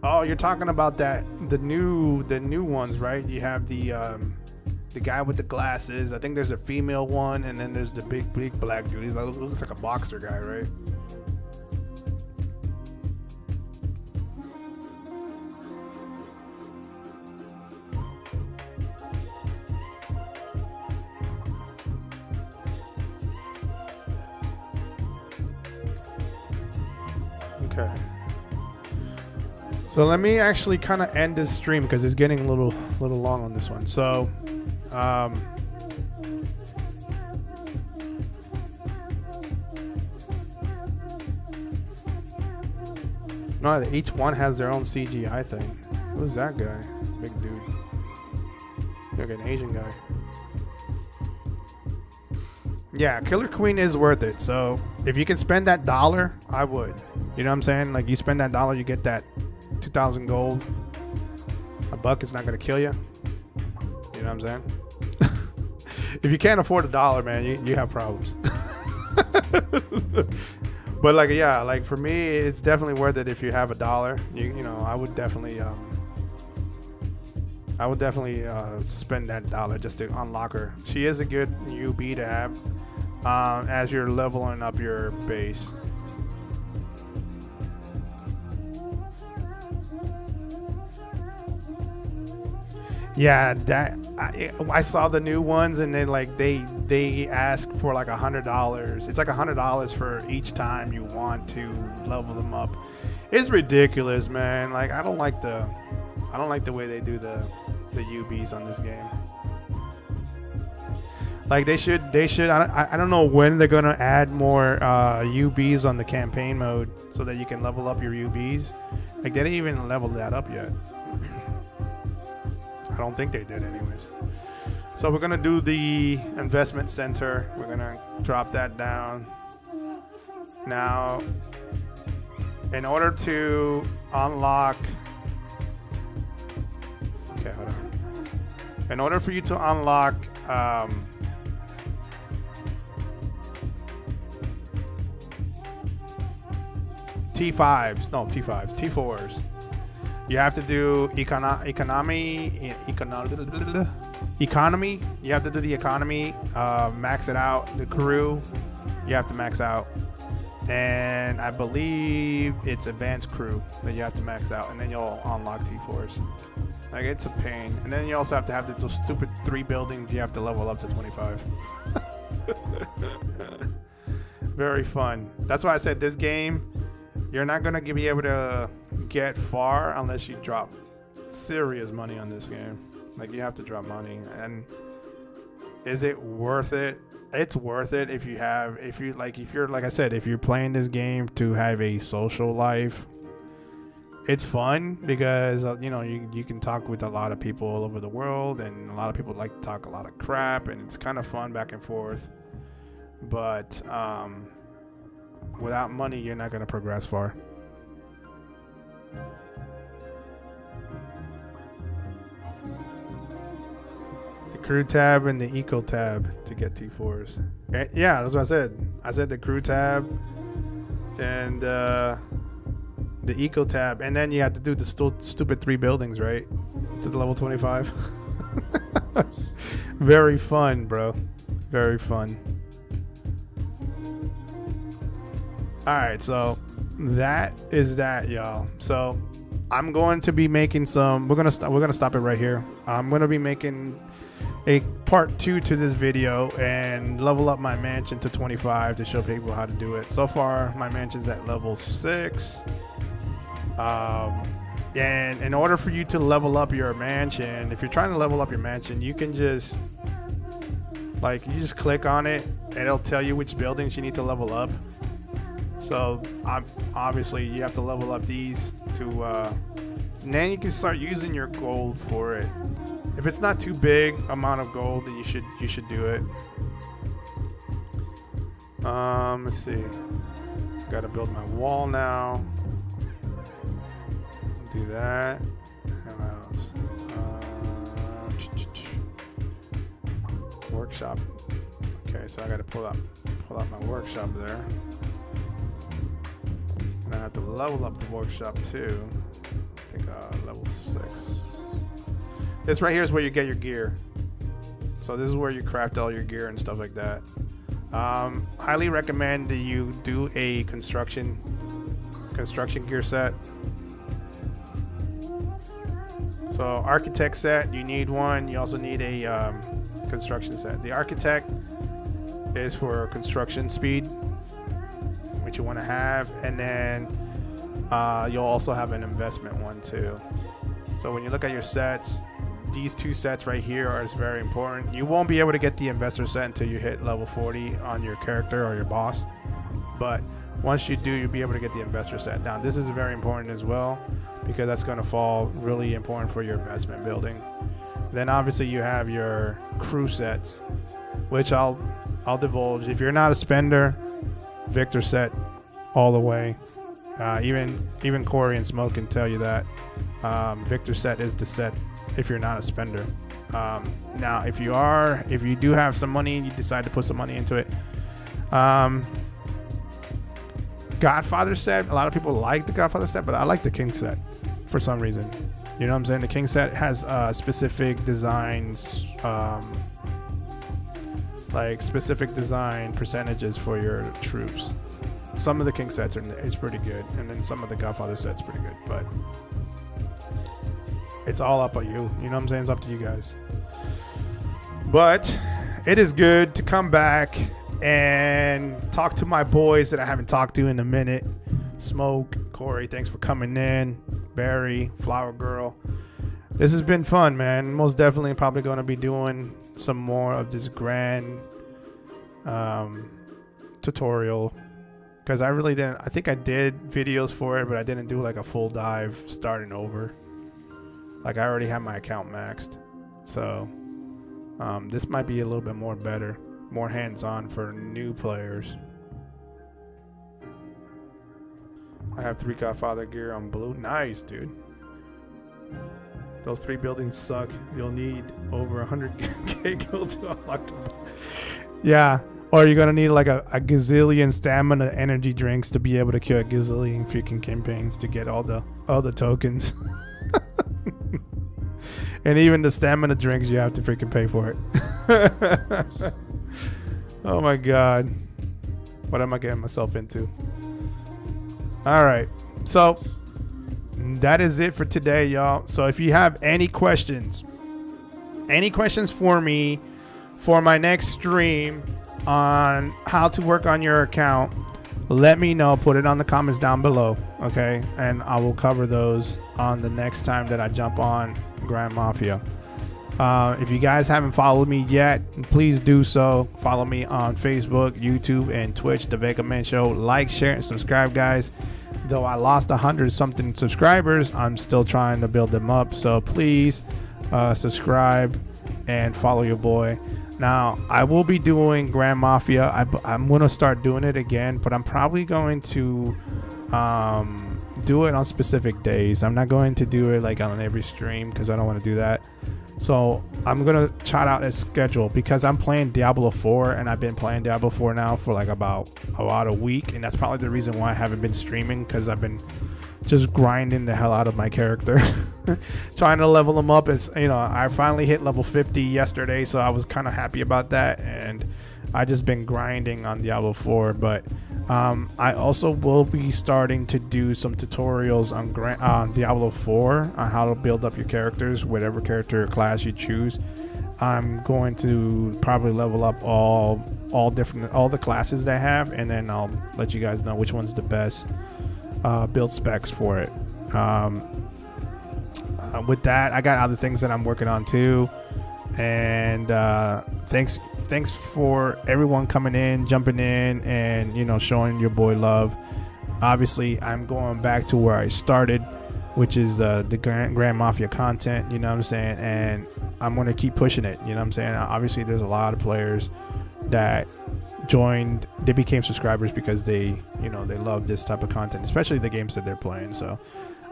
Oh, you're talking about the new ones, right? You have the guy with the glasses. I think there's a female one, and then there's the big black dude. He looks like a boxer guy, right? Okay. So let me actually kind of end this stream because it's getting a little long on this one. So, no, each one has their own CGI thing. Who's that guy? Big dude. Look at an Asian guy. Yeah, Killer Queen is worth it. So if you can spend that $1, I would. You know what I'm saying? Like you spend that $1, you get that 2,000 gold. $1 is not gonna kill you. You know what I'm saying? If you can't afford $1, man, you have problems. But like, yeah, like for me, it's definitely worth it if you have $1. You know, I would definitely spend that $1 just to unlock her. She is a good UB to have as you're leveling up your base. Yeah, that I saw the new ones, and then like they ask for like $100. It's like $100 for each time you want to level them up. It's ridiculous, man. Like I don't like the way they do the UBs on this game. Like they should. I don't know when they're gonna add more UBs on the campaign mode so that you can level up your UBs. Like they didn't even level that up yet. I don't think they did anyways. So we're gonna do the investment center. We're gonna drop that down. Now, in order to unlock, okay, hold on. In order for you to unlock T4s. You have to do economy. You have to do the economy. Max it out. The crew, you have to max out. And I believe it's advanced crew that you have to max out, and then you'll unlock T4s. Like it's a pain. And then you also have to have those stupid 3 buildings. You have to level up to 25. Very fun. That's why I said this game, you're not gonna be able to get far unless you drop serious money on this game. Like you have to drop money. And is it worth it? It's worth it if you're like I said, if you're playing this game to have a social life. It's fun because you know you can talk with a lot of people all over the world, and a lot of people like to talk a lot of crap, and it's kind of fun back and forth. But without money, you're not going to progress far. The crew tab and the eco tab to get T4s. Yeah, that's what I said. I said the crew tab and the eco tab, and then you have to do the stupid 3 buildings, right? To the level 25. Very fun, bro. Very fun. All right, so that is that, y'all. So I'm going to be making some. We're gonna stop it right here. I'm gonna be making a part 2 to this video and level up my mansion to 25 to show people how to do it. So far, my mansion's at level 6. And in order for you to level up your mansion, if you're trying to level up your mansion, you can just click on it and it'll tell you which buildings you need to level up. So obviously you have to level up these to and then you can start using your gold for it. If it's not too big amount of gold, then you should do it. Let's see. Got to build my wall now. Do that. What else? Workshop. Okay, so I got to pull out my workshop there. And I have to level up the workshop too. I think level 6. This right here is where you get your gear. So this is where you craft all your gear and stuff like that. Highly recommend that you do a construction gear set. So architect set, you need one. You also need a construction set. The architect is for construction speed, which you want to have, and then you'll also have an investment one too. So when you look at your sets, these 2 sets right here are very important. You won't be able to get the investor set until you hit level 40 on your character or your boss, but once you do, you'll be able to get the investor set. Now this is very important as well, because that's going to fall really important for your investment building. Then obviously you have your crew sets, which I'll divulge. If you're not a spender, Victor set all the way. Even Corey and Smoke can tell you that. Victor set is the set if you're not a spender. Now if you do have some money and you decide to put some money into it, Godfather set, a lot of people like the Godfather set, but I like the King set for some reason. You know what I'm saying? The King set has specific designs, like specific design percentages for your troops. Some of the King sets is pretty good, and then some of the Godfather sets pretty good, but it's all up on you. You know what I'm saying? It's up to you guys. But it is good to come back and talk to my boys that I haven't talked to in a minute. Smoke, Corey, thanks for coming in. Barry, Flower Girl. This has been fun, man. Most definitely probably going to be doing some more of this grand tutorial, because I really didn't. I think I did videos for it, but I didn't do like a full dive starting over. Like I already have my account maxed, so this might be a little bit more better, more hands-on for new players. I have 3 Godfather gear on blue. Nice, dude. Those 3 buildings suck. You'll need over 100k gold to unlock them. Yeah, or you're gonna need like a gazillion stamina energy drinks to be able to kill a gazillion freaking campaigns to get all the tokens. And even the stamina drinks, you have to freaking pay for it. Oh my god, what am I getting myself into? All right, so that is it for today, y'all. So if you have any questions for me for my next stream on how to work on your account, let me know. Put it on the comments down below, okay? And I will cover those on the next time that I jump on Grand Mafia. If you guys haven't followed me yet, please do so. Follow me on Facebook, YouTube, and Twitch, The VegamanShow. Like, share, and subscribe, guys. Though I lost 100-something subscribers, I'm still trying to build them up. So please subscribe and follow your boy. Now, I will be doing Grand Mafia. I'm going to start doing it again, but I'm probably going to do it on specific days. I'm not going to do it like on every stream because I don't want to do that. So I'm going to chart out a schedule because I'm playing Diablo 4, and I've been playing Diablo 4 now for like about a week. And that's probably the reason why I haven't been streaming, because I've been just grinding the hell out of my character. Trying to level him up. Is, you know, I finally hit level 50 yesterday, so I was kind of happy about that. And I just been grinding on Diablo 4. But I also will be starting to do some tutorials on Diablo 4 on how to build up your characters, whatever character or class you choose. I'm going to probably level up all the classes they have, and then I'll let you guys know which one's the best build specs for it. With that, I got other things that I'm working on too. And thanks for everyone coming in, jumping in, and, you know, showing your boy love. Obviously, I'm going back to where I started, which is the Grand Mafia content, you know what I'm saying? And I'm going to keep pushing it, you know what I'm saying? Obviously, there's a lot of players that joined they became subscribers because they love this type of content, especially the games that they're playing. So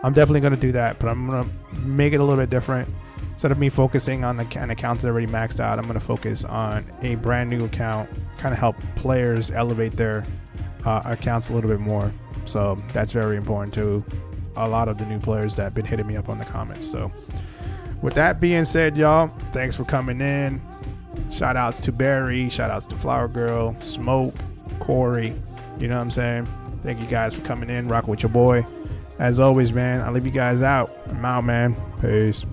I'm definitely going to do that, but I'm going to make it a little bit different. Instead of me focusing on an account that already maxed out, I'm going to focus on a brand new account, kind of help players elevate their accounts a little bit more. So that's very important to a lot of the new players that have been hitting me up on the comments. So with that being said, y'all, thanks for coming in. Shout outs to Barry, shout outs to Flower Girl, Smoke, Corey. You know what I'm saying? Thank you guys for coming in, rocking with your boy. As always, man, I'll leave you guys out. I'm out, man. Peace.